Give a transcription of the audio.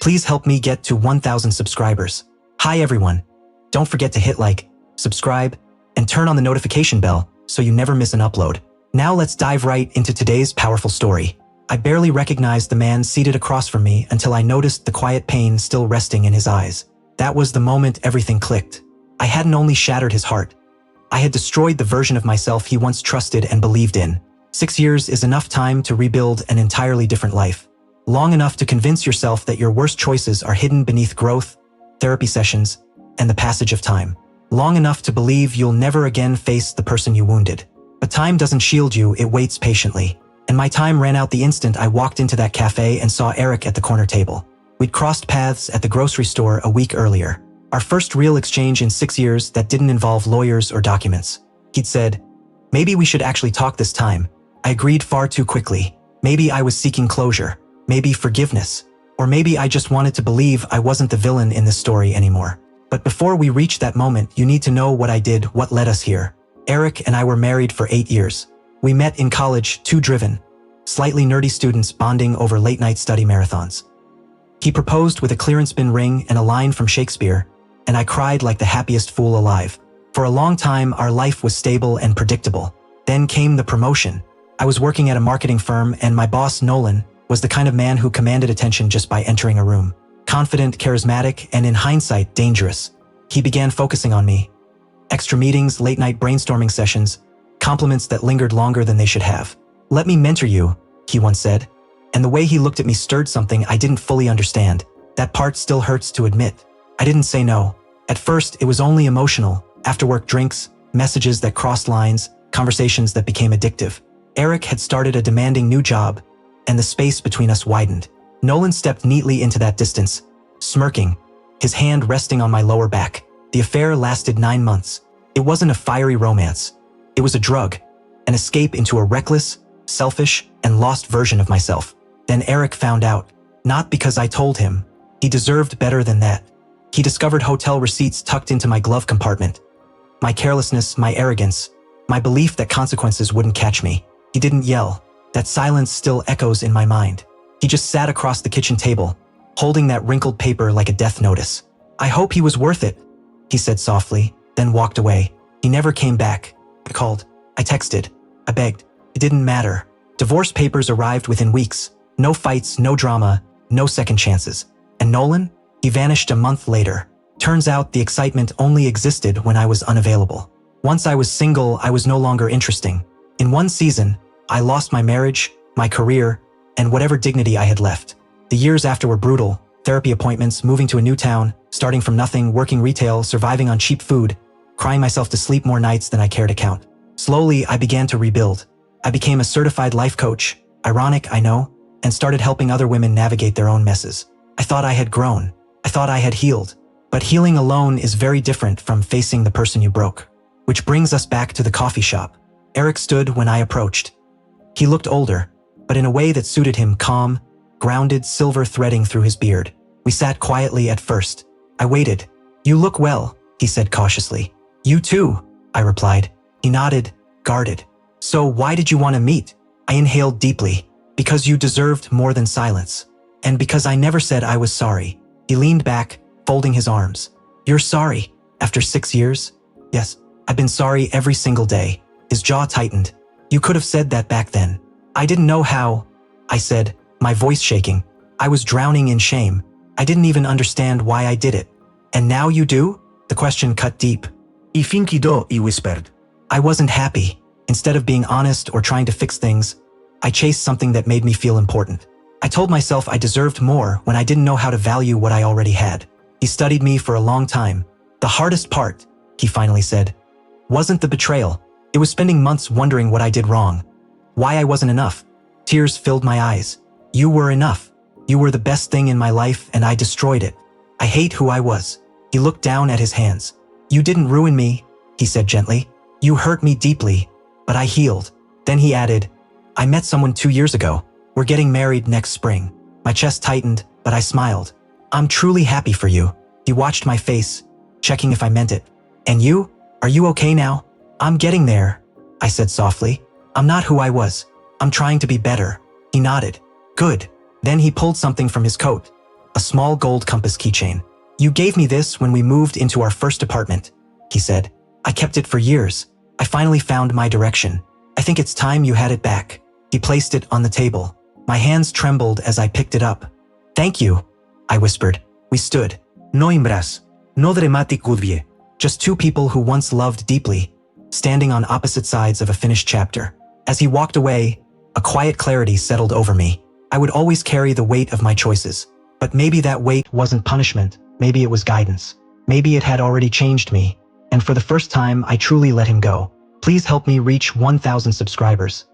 Please help me get to 1,000 subscribers. Hi everyone. Don't forget to hit like, subscribe, and turn on the notification bell so you never miss an upload. Now let's dive right into today's powerful story. I barely recognized the man seated across from me until I noticed the quiet pain still resting in his eyes. That was the moment everything clicked. I hadn't only shattered his heart. I had destroyed the version of myself he once trusted and believed in. 6 years is enough time to rebuild an entirely different life. Long enough to convince yourself that your worst choices are hidden beneath growth, therapy sessions, and the passage of time. Long enough to believe you'll never again face the person you wounded. But time doesn't shield you, it waits patiently. And my time ran out the instant I walked into that cafe and saw Eric at the corner table. We'd crossed paths at the grocery store a week earlier. Our first real exchange in 6 years that didn't involve lawyers or documents. He'd said, "Maybe we should actually talk this time." I agreed far too quickly. Maybe I was seeking closure. Maybe forgiveness. Or maybe I just wanted to believe I wasn't the villain in this story anymore. But before we reach that moment, you need to know what I did, what led us here. Eric and I were married for 8 years. We met in college, two driven, slightly nerdy students bonding over late-night study marathons. He proposed with a clearance bin ring and a line from Shakespeare, and I cried like the happiest fool alive. For a long time, our life was stable and predictable. Then came the promotion. I was working at a marketing firm, and my boss, Nolan, was the kind of man who commanded attention just by entering a room. Confident, charismatic, and in hindsight, dangerous. He began focusing on me. Extra meetings, late-night brainstorming sessions, compliments that lingered longer than they should have. "Let me mentor you," he once said. And the way he looked at me stirred something I didn't fully understand. That part still hurts to admit. I didn't say no. At first, it was only emotional. After-work drinks, messages that crossed lines, conversations that became addictive. Eric had started a demanding new job, and the space between us widened. Nolan stepped neatly into that distance, smirking, his hand resting on my lower back. The affair lasted 9 months. It wasn't a fiery romance. It was a drug, an escape into a reckless, selfish, and lost version of myself. Then Eric found out. Not because I told him. He deserved better than that. He discovered hotel receipts tucked into my glove compartment. My carelessness, my arrogance, my belief that consequences wouldn't catch me. He didn't yell. That silence still echoes in my mind. He just sat across the kitchen table, holding that wrinkled paper like a death notice. "I hope he was worth it," he said softly, then walked away. He never came back. I called. I texted. I begged. It didn't matter. Divorce papers arrived within weeks. No fights, no drama, no second chances. And Nolan? He vanished a month later. Turns out the excitement only existed when I was unavailable. Once I was single, I was no longer interesting. In one season, I lost my marriage, my career, and whatever dignity I had left. The years after were brutal. Therapy appointments, moving to a new town, starting from nothing, working retail, surviving on cheap food, crying myself to sleep more nights than I care to count. Slowly, I began to rebuild. I became a certified life coach, ironic, I know, and started helping other women navigate their own messes. I thought I had grown. I thought I had healed. But healing alone is very different from facing the person you broke. Which brings us back to the coffee shop. Eric stood when I approached. He looked older, but in a way that suited him, calm, grounded, silver threading through his beard. We sat quietly at first. I waited. "You look well," he said cautiously. "You too," I replied. He nodded, guarded. "So why did you want to meet?" I inhaled deeply. "Because you deserved more than silence. And because I never said I was sorry." He leaned back, folding his arms. "You're sorry? After 6 years?" "Yes, I've been sorry every single day." His jaw tightened. "You could have said that back then." "I didn't know how," I said, my voice shaking. I was drowning in shame. I didn't even understand why I did it. "And now you do?" The question cut deep. "I finché do," he whispered. I wasn't happy. Instead of being honest or trying to fix things, I chased something that made me feel important. I told myself I deserved more when I didn't know how to value what I already had. He studied me for a long time. "The hardest part," he finally said, "wasn't the betrayal. It was spending months wondering what I did wrong. Why I wasn't enough." Tears filled my eyes. "You were enough. You were the best thing in my life, and I destroyed it. I hate who I was." He looked down at his hands. "You didn't ruin me," he said gently. "You hurt me deeply, but I healed." Then he added, "I met someone 2 years ago. We're getting married next spring." My chest tightened, but I smiled. "I'm truly happy for you." He watched my face, checking if I meant it. "And you? Are you okay now?" "I'm getting there," I said softly. "I'm not who I was. I'm trying to be better." He nodded. "Good." Then he pulled something from his coat. a small gold compass keychain. You gave me this when we moved into our first apartment, he said. I kept it for years. I finally found my direction. I think it's time you had it back. He placed it on the table. My hands trembled as I picked it up. Thank you, I whispered. We stood. No imbras. No dramatic kudvie. Just two people who once loved deeply, standing on opposite sides of a finished chapter. As he walked away, a quiet clarity settled over me. I would always carry the weight of my choices. But maybe that weight wasn't punishment. Maybe it was guidance. Maybe it had already changed me. And for the first time, I truly let him go. Please help me reach 1,000 subscribers.